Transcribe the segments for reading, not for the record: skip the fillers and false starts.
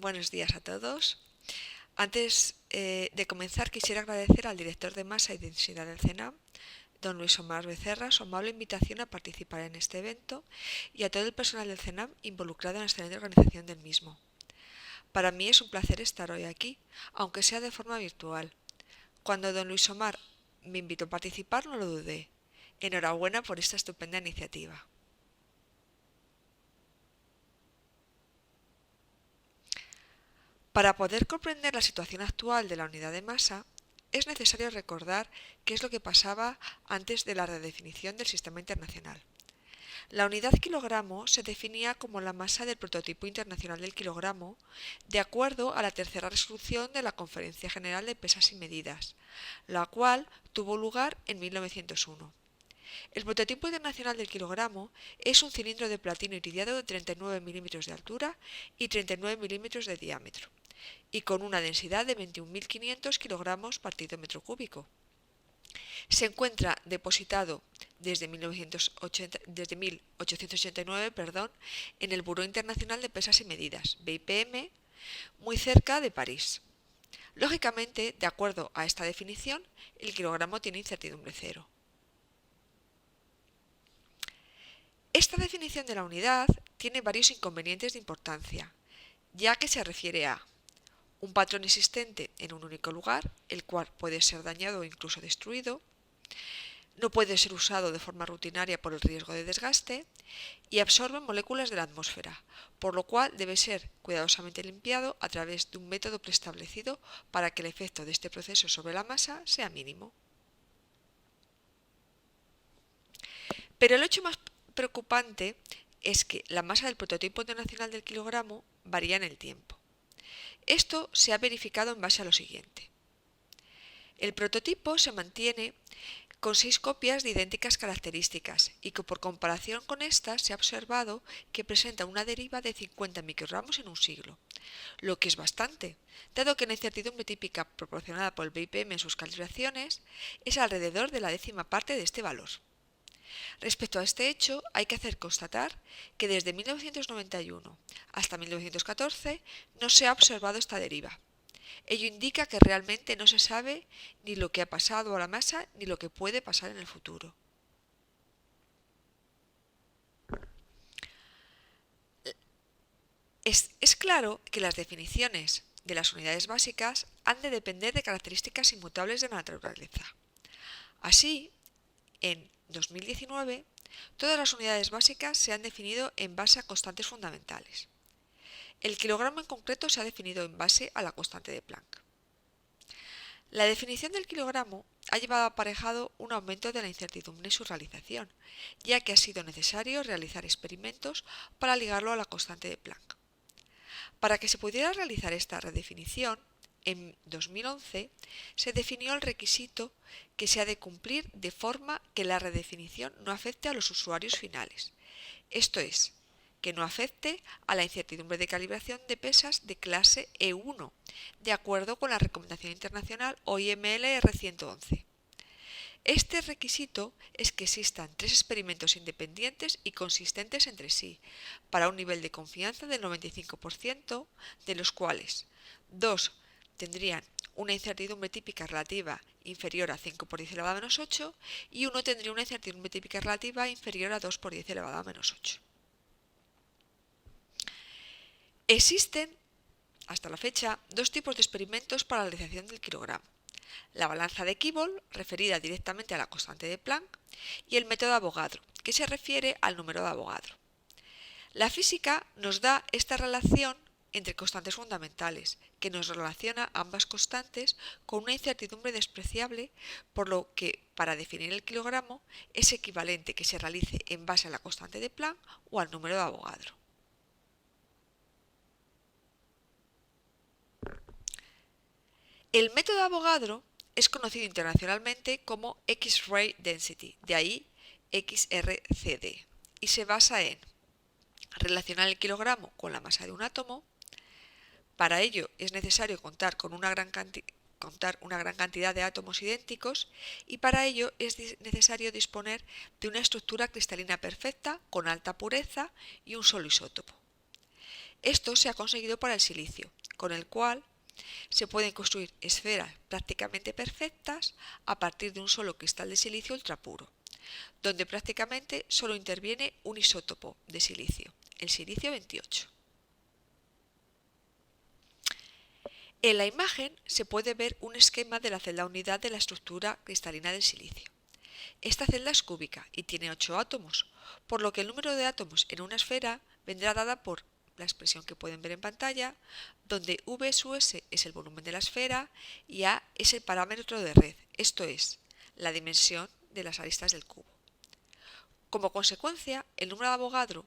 Buenos días a todos. Antes de comenzar, quisiera agradecer al director de Masa y Densidad del CENAM, don Luis Omar Becerra, su amable invitación a participar en este evento y a todo el personal del CENAM involucrado en la excelente organización del mismo. Para mí es un placer estar hoy aquí, aunque sea de forma virtual. Cuando don Luis Omar me invitó a participar, no lo dudé. Enhorabuena por esta estupenda iniciativa. Para poder comprender la situación actual de la unidad de masa, es necesario recordar qué es lo que pasaba antes de la redefinición del sistema internacional. La unidad kilogramo se definía como la masa del prototipo internacional del kilogramo, de acuerdo a la tercera resolución de la Conferencia General de Pesas y Medidas, la cual tuvo lugar en 1901. El prototipo internacional del kilogramo es un cilindro de platino iridiado de 39 milímetros de altura y 39 milímetros de diámetro, y con una densidad de 21.500 kilogramos partido metro cúbico. Se encuentra depositado desde 1889 en el Buró Internacional de Pesas y Medidas, BIPM, muy cerca de París. Lógicamente, de acuerdo a esta definición, el kilogramo tiene incertidumbre cero. Esta definición de la unidad tiene varios inconvenientes de importancia, ya que se refiere a un patrón existente en un único lugar, el cual puede ser dañado o incluso destruido, no puede ser usado de forma rutinaria por el riesgo de desgaste y absorbe moléculas de la atmósfera, por lo cual debe ser cuidadosamente limpiado a través de un método preestablecido para que el efecto de este proceso sobre la masa sea mínimo. Pero el hecho más preocupante es que la masa del prototipo internacional del kilogramo varía en el tiempo. Esto se ha verificado en base a lo siguiente. El prototipo se mantiene con 6 copias de idénticas características y que por comparación con estas se ha observado que presenta una deriva de 50 microgramos en un siglo, lo que es bastante, dado que la incertidumbre típica proporcionada por el BIPM en sus calibraciones es alrededor de la décima parte de este valor. Respecto a este hecho, hay que hacer constatar que desde 1991 hasta 1914 no se ha observado esta deriva. Ello indica que realmente no se sabe ni lo que ha pasado a la masa ni lo que puede pasar en el futuro. Es claro que las definiciones de las unidades básicas han de depender de características inmutables de la naturaleza. Así, en 2019, todas las unidades básicas se han definido en base a constantes fundamentales. El kilogramo en concreto se ha definido en base a la constante de Planck. La definición del kilogramo ha llevado aparejado un aumento de la incertidumbre en su realización, ya que ha sido necesario realizar experimentos para ligarlo a la constante de Planck. Para que se pudiera realizar esta redefinición, en 2011 se definió el requisito que se ha de cumplir de forma que la redefinición no afecte a los usuarios finales, esto es, que no afecte a la incertidumbre de calibración de pesas de clase E1, de acuerdo con la recomendación internacional OIML R111. Este requisito es que existan 3 experimentos independientes y consistentes entre sí, para un nivel de confianza del 95%, de los cuales 2 tendrían una incertidumbre típica relativa inferior a 5 por 10 elevado a menos 8 y uno tendría una incertidumbre típica relativa inferior a 2 por 10 elevado a menos 8. Existen, hasta la fecha, 2 tipos de experimentos para la realización del kilogramo. La balanza de Kibble, referida directamente a la constante de Planck, y el método de Avogadro, que se refiere al número de Avogadro. La física nos da esta relación entre constantes fundamentales, que nos relaciona ambas constantes con una incertidumbre despreciable, por lo que para definir el kilogramo es equivalente que se realice en base a la constante de Planck o al número de Avogadro. El método de Avogadro es conocido internacionalmente como X-ray density, de ahí XRCD, y se basa en relacionar el kilogramo con la masa de un átomo. Para ello es necesario contar una gran cantidad de átomos idénticos y para ello es necesario disponer de una estructura cristalina perfecta con alta pureza y un solo isótopo. Esto se ha conseguido para el silicio, con el cual se pueden construir esferas prácticamente perfectas a partir de un solo cristal de silicio ultrapuro, donde prácticamente solo interviene un isótopo de silicio, el silicio 28. En la imagen se puede ver un esquema de la celda unidad de la estructura cristalina del silicio. Esta celda es cúbica y tiene 8 átomos, por lo que el número de átomos en una esfera vendrá dada por la expresión que pueden ver en pantalla, donde V sub S es el volumen de la esfera y A es el parámetro de red, esto es, la dimensión de las aristas del cubo. Como consecuencia, el número de Avogadro,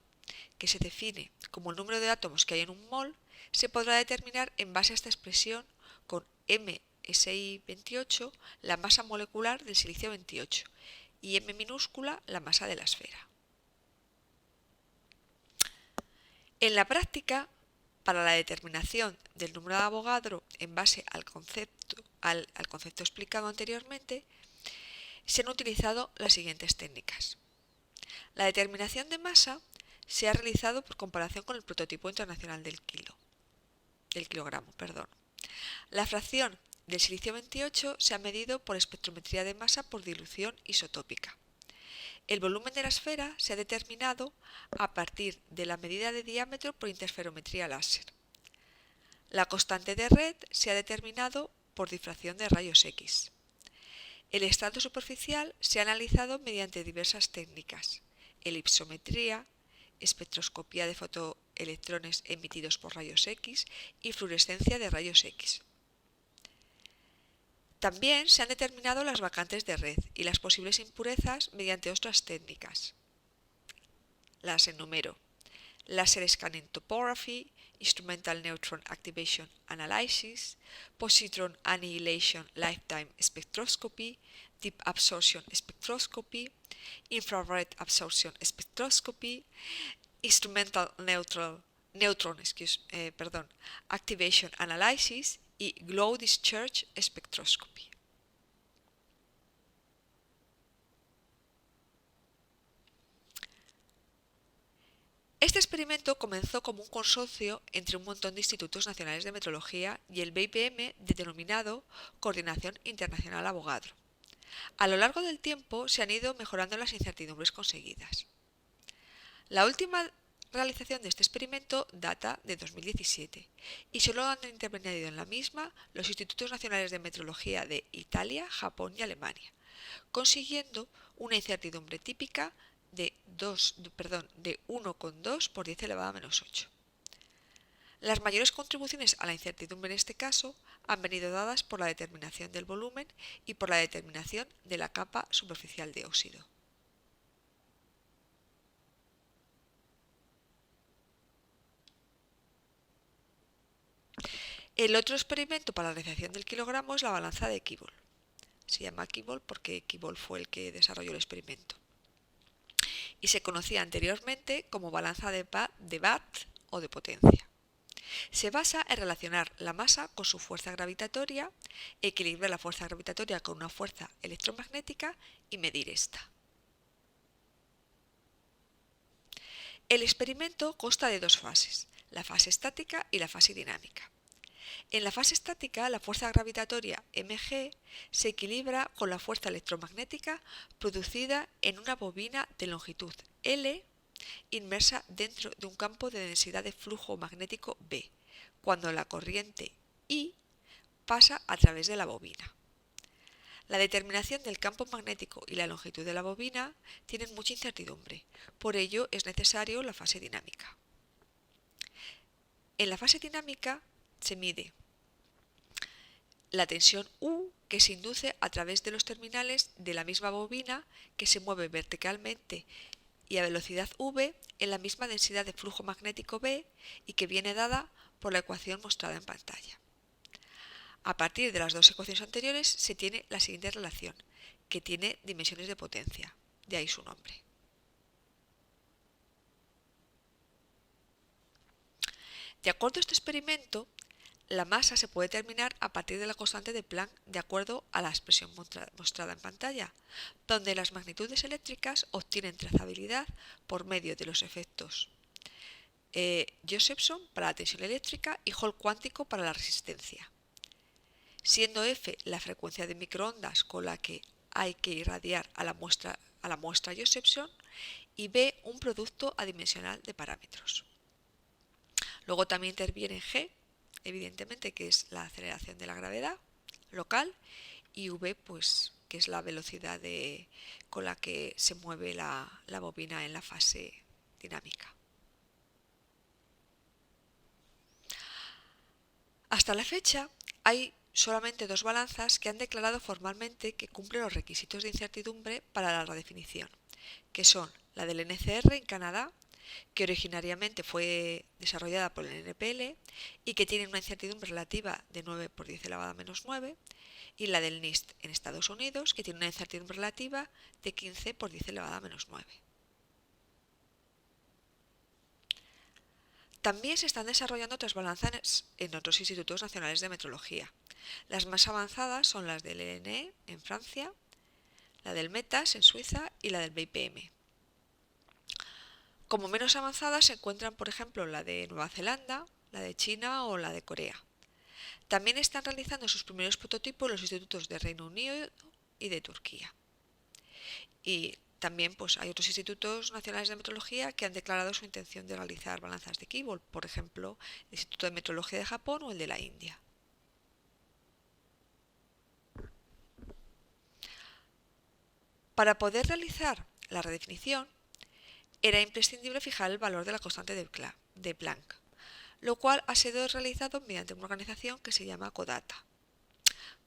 que se define como el número de átomos que hay en un mol, se podrá determinar en base a esta expresión con MSI 28 la masa molecular del silicio 28 y M minúscula la masa de la esfera. En la práctica, para la determinación del número de Avogadro en base al concepto explicado anteriormente, se han utilizado las siguientes técnicas. La determinación de masa se ha realizado por comparación con el prototipo internacional del kilogramo. La fracción del silicio 28 se ha medido por espectrometría de masa por dilución isotópica. El volumen de la esfera se ha determinado a partir de la medida de diámetro por interferometría láser. La constante de red se ha determinado por difracción de rayos X. El estrato superficial se ha analizado mediante diversas técnicas: elipsometría, espectroscopía de fotoelectrones emitidos por rayos X y fluorescencia de rayos X. También se han determinado las vacantes de red y las posibles impurezas mediante otras técnicas. Las enumero: Laser Scanning Topography, Instrumental Neutron Activation Analysis, Positron Annihilation Lifetime Spectroscopy, Deep Absorption Spectroscopy, Infrared Absorption Spectroscopy, Instrumental Neutron Activation Analysis y Glow Discharge Spectroscopy. Este experimento comenzó como un consorcio entre un montón de institutos nacionales de metrología y el BIPM denominado Coordinación Internacional Avogadro. A lo largo del tiempo se han ido mejorando las incertidumbres conseguidas. La última realización de este experimento data de 2017 y solo han intervenido en la misma los institutos nacionales de metrología de Italia, Japón y Alemania, consiguiendo una incertidumbre típica de 1,2 por 10 elevado a menos 8. Las mayores contribuciones a la incertidumbre en este caso han venido dadas por la determinación del volumen y por la determinación de la capa superficial de óxido. El otro experimento para la realización del kilogramo es la balanza de Kibble. Se llama Kibble porque Kibble fue el que desarrolló el experimento. Y se conocía anteriormente como balanza de Watt o de potencia. Se basa en relacionar la masa con su fuerza gravitatoria, equilibrar la fuerza gravitatoria con una fuerza electromagnética y medir esta. El experimento consta de dos fases, la fase estática y la fase dinámica. En la fase estática, la fuerza gravitatoria mg se equilibra con la fuerza electromagnética producida en una bobina de longitud L inmersa dentro de un campo de densidad de flujo magnético B, cuando la corriente I pasa a través de la bobina. La determinación del campo magnético y la longitud de la bobina tienen mucha incertidumbre, por ello es necesario la fase dinámica. En la fase dinámica se mide la tensión U que se induce a través de los terminales de la misma bobina que se mueve verticalmente y a velocidad v en la misma densidad de flujo magnético B y que viene dada por la ecuación mostrada en pantalla. A partir de las dos ecuaciones anteriores se tiene la siguiente relación, que tiene dimensiones de potencia, de ahí su nombre. De acuerdo a este experimento, la masa se puede determinar a partir de la constante de Planck de acuerdo a la expresión mostrada en pantalla, donde las magnitudes eléctricas obtienen trazabilidad por medio de los efectos Josephson para la tensión eléctrica y Hall cuántico para la resistencia, siendo F la frecuencia de microondas con la que hay que irradiar a la muestra Josephson y B un producto adimensional de parámetros. Luego también interviene G, evidentemente, que es la aceleración de la gravedad local, y V, pues, que es la velocidad con la que se mueve la bobina en la fase dinámica. Hasta la fecha hay solamente dos balanzas que han declarado formalmente que cumplen los requisitos de incertidumbre para la redefinición, que son la del NCR en Canadá, que originariamente fue desarrollada por el NPL y que tiene una incertidumbre relativa de 9 por 10 elevado a menos 9, y la del NIST en Estados Unidos, que tiene una incertidumbre relativa de 15 por 10 elevado a menos 9. También se están desarrollando otras balanzas en otros institutos nacionales de metrología. Las más avanzadas son las del ENE en Francia, la del METAS en Suiza y la del BIPM. Como menos avanzadas se encuentran, por ejemplo, la de Nueva Zelanda, la de China o la de Corea. También están realizando sus primeros prototipos los institutos de Reino Unido y de Turquía. Y también pues, hay otros institutos nacionales de metrología que han declarado su intención de realizar balanzas de Kibble, por ejemplo, el Instituto de Metrología de Japón o el de la India. Para poder realizar la redefinición, era imprescindible fijar el valor de la constante de Planck, lo cual ha sido realizado mediante una organización que se llama CODATA.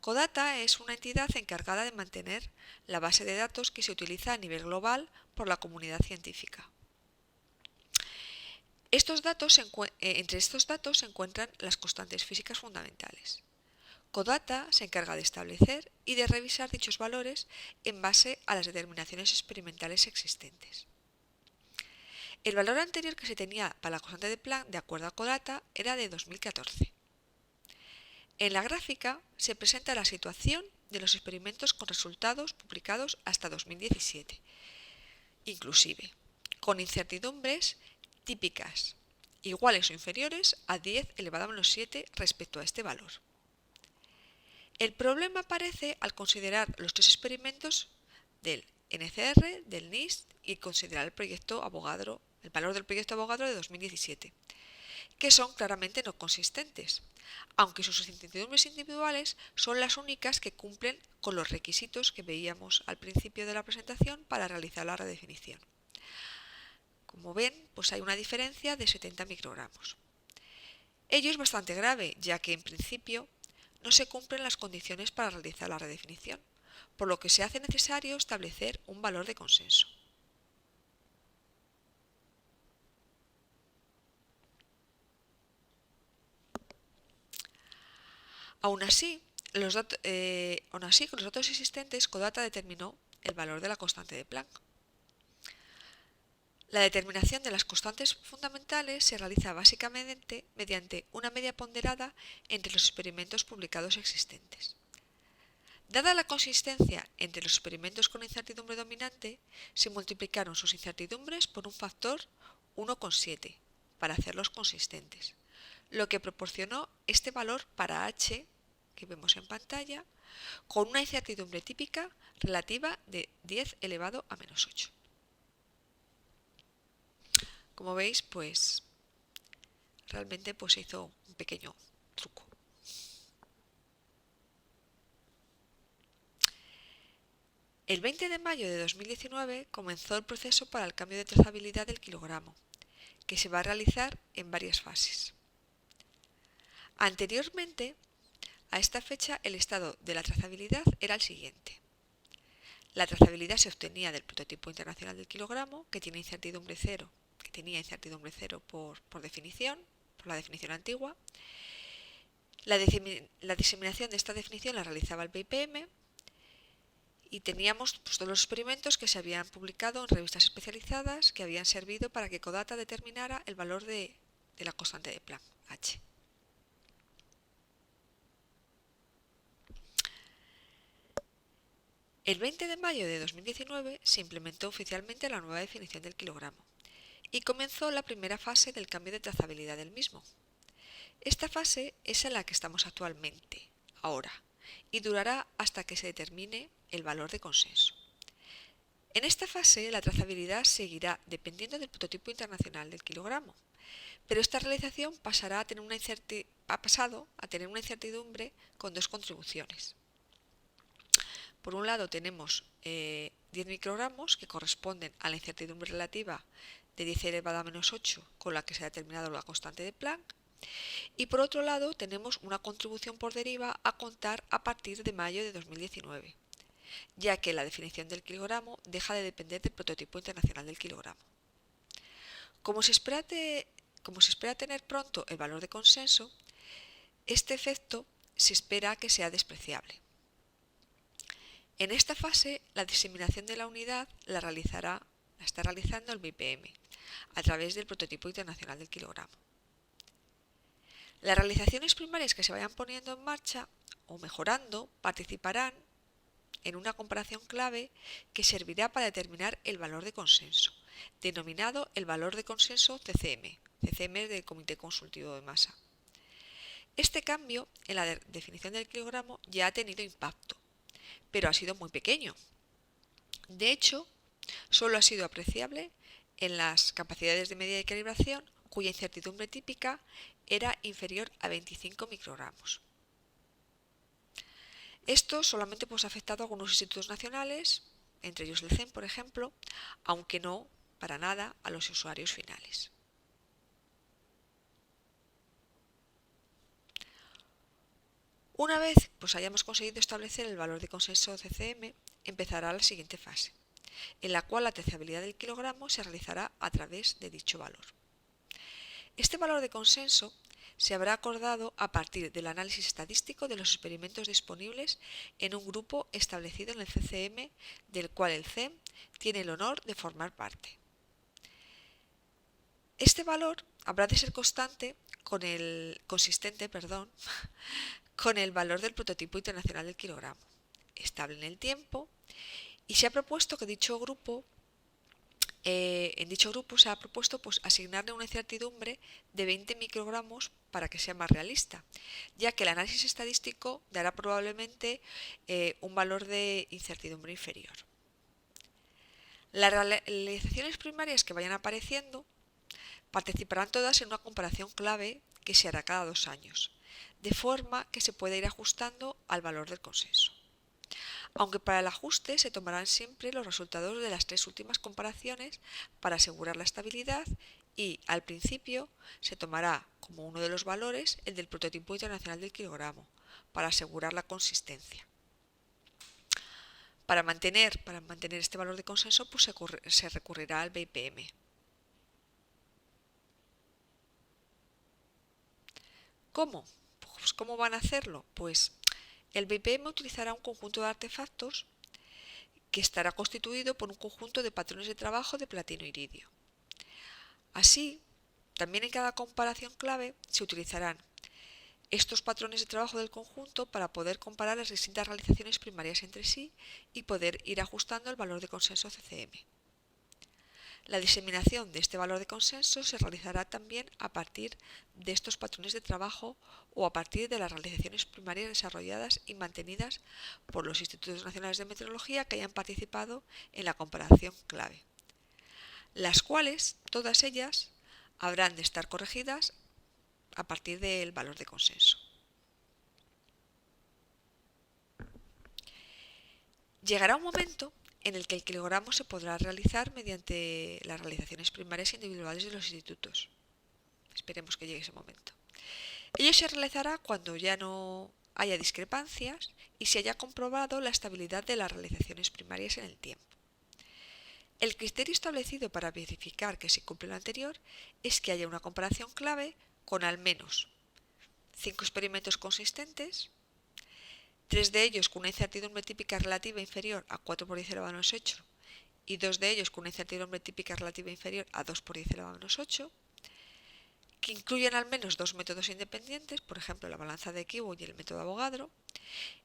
CODATA es una entidad encargada de mantener la base de datos que se utiliza a nivel global por la comunidad científica. Entre estos datos se encuentran las constantes físicas fundamentales. CODATA se encarga de establecer y de revisar dichos valores en base a las determinaciones experimentales existentes. El valor anterior que se tenía para la constante de Planck, de acuerdo a CODATA, era de 2014. En la gráfica se presenta la situación de los experimentos con resultados publicados hasta 2017, inclusive, con incertidumbres típicas iguales o inferiores a 10 elevado a menos 7 respecto a este valor. El problema aparece al considerar los tres experimentos del NCR, del NIST y considerar el valor del proyecto Avogadro de 2017, que son claramente no consistentes, aunque sus incertidumbres individuales son las únicas que cumplen con los requisitos que veíamos al principio de la presentación para realizar la redefinición. Como ven, pues hay una diferencia de 70 microgramos. Ello es bastante grave, ya que en principio no se cumplen las condiciones para realizar la redefinición, por lo que se hace necesario establecer un valor de consenso. Aún así, con los datos existentes, CODATA determinó el valor de la constante de Planck. La determinación de las constantes fundamentales se realiza básicamente mediante una media ponderada entre los experimentos publicados existentes. Dada la consistencia entre los experimentos con incertidumbre dominante, se multiplicaron sus incertidumbres por un factor 1,7 para hacerlos consistentes, lo que proporcionó este valor para H, que vemos en pantalla, con una incertidumbre típica relativa de 10 elevado a menos 8. Como veis, pues realmente pues, se hizo un pequeño truco. El 20 de mayo de 2019 comenzó el proceso para el cambio de trazabilidad del kilogramo, que se va a realizar en varias fases. Anteriormente, a esta fecha, el estado de la trazabilidad era el siguiente. La trazabilidad se obtenía del prototipo internacional del kilogramo, que tenía incertidumbre cero por definición, por la definición antigua. La diseminación de esta definición la realizaba el BIPM y teníamos pues, todos los experimentos que se habían publicado en revistas especializadas que habían servido para que CODATA determinara el valor de la constante de Planck, H. El 20 de mayo de 2019 se implementó oficialmente la nueva definición del kilogramo y comenzó la primera fase del cambio de trazabilidad del mismo. Esta fase es en la que estamos actualmente, ahora, y durará hasta que se determine el valor de consenso. En esta fase, la trazabilidad seguirá dependiendo del prototipo internacional del kilogramo, pero esta realización ha pasado a tener una incertidumbre con dos contribuciones. Por un lado tenemos 10 microgramos que corresponden a la incertidumbre relativa de 10 elevado a menos 8 con la que se ha determinado la constante de Planck, y por otro lado tenemos una contribución por deriva a contar a partir de mayo de 2019, ya que la definición del kilogramo deja de depender del prototipo internacional del kilogramo. Como se espera tener pronto el valor de consenso, este efecto se espera que sea despreciable. En esta fase, la diseminación de la unidad la está realizando el BPM a través del prototipo internacional del kilogramo. Las realizaciones primarias que se vayan poniendo en marcha o mejorando participarán en una comparación clave que servirá para determinar el valor de consenso, denominado el valor de consenso CCM. CCM es del Comité Consultivo de Masa. Este cambio en la definición del kilogramo ya ha tenido impacto, pero ha sido muy pequeño. De hecho, solo ha sido apreciable en las capacidades de medida y calibración cuya incertidumbre típica era inferior a 25 microgramos. Esto solamente ha afectado a algunos institutos nacionales, entre ellos el CEN, por ejemplo, aunque no para nada a los usuarios finales. Una vez hayamos conseguido establecer el valor de consenso CCM, empezará la siguiente fase, en la cual la trazabilidad del kilogramo se realizará a través de dicho valor. Este valor de consenso se habrá acordado a partir del análisis estadístico de los experimentos disponibles en un grupo establecido en el CCM, del cual el CEM tiene el honor de formar parte. Este valor habrá de ser consistente con el valor del prototipo internacional del kilogramo, estable en el tiempo, y se ha propuesto que en dicho grupo se ha propuesto asignarle una incertidumbre de 20 microgramos para que sea más realista, ya que el análisis estadístico dará probablemente un valor de incertidumbre inferior. Las realizaciones primarias que vayan apareciendo participarán todas en una comparación clave que se hará cada 2 años, de forma que se pueda ir ajustando al valor del consenso. Aunque para el ajuste se tomarán siempre los resultados de las 3 últimas comparaciones para asegurar la estabilidad y, al principio, se tomará como uno de los valores el del prototipo internacional del kilogramo, para asegurar la consistencia. Para mantener este valor de consenso se recurrirá al BPM. ¿Cómo? Pues, ¿cómo van a hacerlo? Pues el BPM utilizará un conjunto de artefactos que estará constituido por un conjunto de patrones de trabajo de platino e iridio. Así, también en cada comparación clave se utilizarán estos patrones de trabajo del conjunto para poder comparar las distintas realizaciones primarias entre sí y poder ir ajustando el valor de consenso CCM. La diseminación de este valor de consenso se realizará también a partir de estos patrones de trabajo o a partir de las realizaciones primarias desarrolladas y mantenidas por los institutos nacionales de meteorología que hayan participado en la comparación clave, las cuales, todas ellas, habrán de estar corregidas a partir del valor de consenso. Llegará un momento en el que el kilogramo se podrá realizar mediante las realizaciones primarias individuales de los institutos. Esperemos que llegue ese momento. Ello se realizará cuando ya no haya discrepancias y se haya comprobado la estabilidad de las realizaciones primarias en el tiempo. El criterio establecido para verificar que se cumple lo anterior es que haya una comparación clave con al menos 5 experimentos consistentes, 3 de ellos con una incertidumbre típica relativa inferior a 4 por 10 elevado a menos 8 y 2 de ellos con una incertidumbre típica relativa inferior a 2 por 10 elevado a menos 8, que incluyan al menos 2 métodos independientes, por ejemplo la balanza de Kibo y el método Avogadro,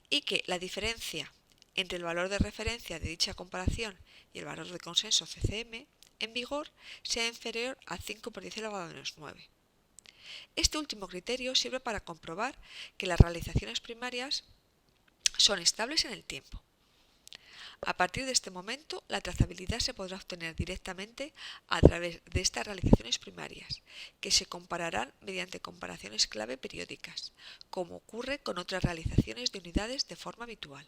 y que la diferencia entre el valor de referencia de dicha comparación y el valor de consenso CCM en vigor sea inferior a 5 por 10 elevado a menos 9. Este último criterio sirve para comprobar que las realizaciones primarias son estables en el tiempo. A partir de este momento, la trazabilidad se podrá obtener directamente a través de estas realizaciones primarias, que se compararán mediante comparaciones clave periódicas, como ocurre con otras realizaciones de unidades de forma habitual.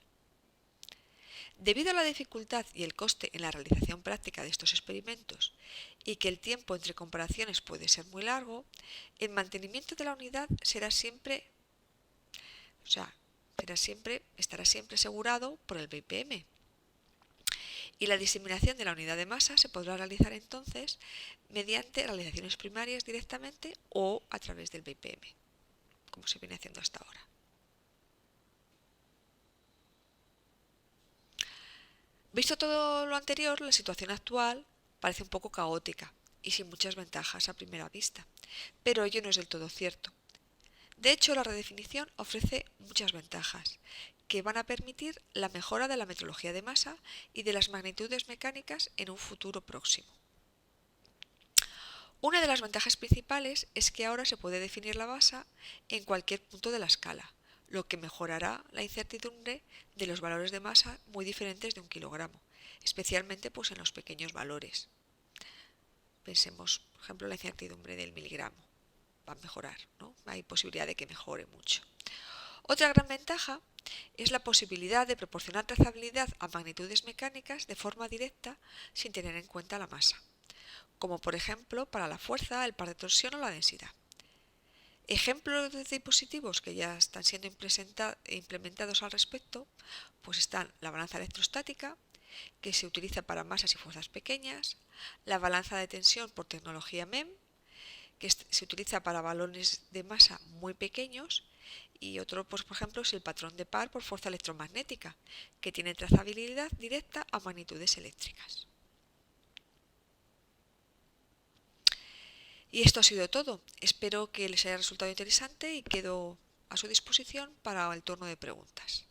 Debido a la dificultad y el coste en la realización práctica de estos experimentos y que el tiempo entre comparaciones puede ser muy largo, el mantenimiento de la unidad estará siempre asegurado por el BPM. Y la diseminación de la unidad de masa se podrá realizar entonces mediante realizaciones primarias directamente o a través del BPM, como se viene haciendo hasta ahora. Visto todo lo anterior, la situación actual parece un poco caótica y sin muchas ventajas a primera vista, pero ello no es del todo cierto. De hecho, la redefinición ofrece muchas ventajas que van a permitir la mejora de la metrología de masa y de las magnitudes mecánicas en un futuro próximo. Una de las ventajas principales es que ahora se puede definir la masa en cualquier punto de la escala, lo que mejorará la incertidumbre de los valores de masa muy diferentes de 1 kilogramo, especialmente en los pequeños valores. Pensemos, por ejemplo, en la incertidumbre del miligramo. Va a mejorar, ¿no? Hay posibilidad de que mejore mucho. Otra gran ventaja es la posibilidad de proporcionar trazabilidad a magnitudes mecánicas de forma directa sin tener en cuenta la masa, como por ejemplo para la fuerza, el par de torsión o la densidad. Ejemplos de dispositivos que ya están siendo implementados al respecto, pues están la balanza electrostática, que se utiliza para masas y fuerzas pequeñas, la balanza de tensión por tecnología MEM, que se utiliza para balones de masa muy pequeños, y otro, pues, por ejemplo, es el patrón de par por fuerza electromagnética, que tiene trazabilidad directa a magnitudes eléctricas. Y esto ha sido todo. Espero que les haya resultado interesante y quedo a su disposición para el turno de preguntas.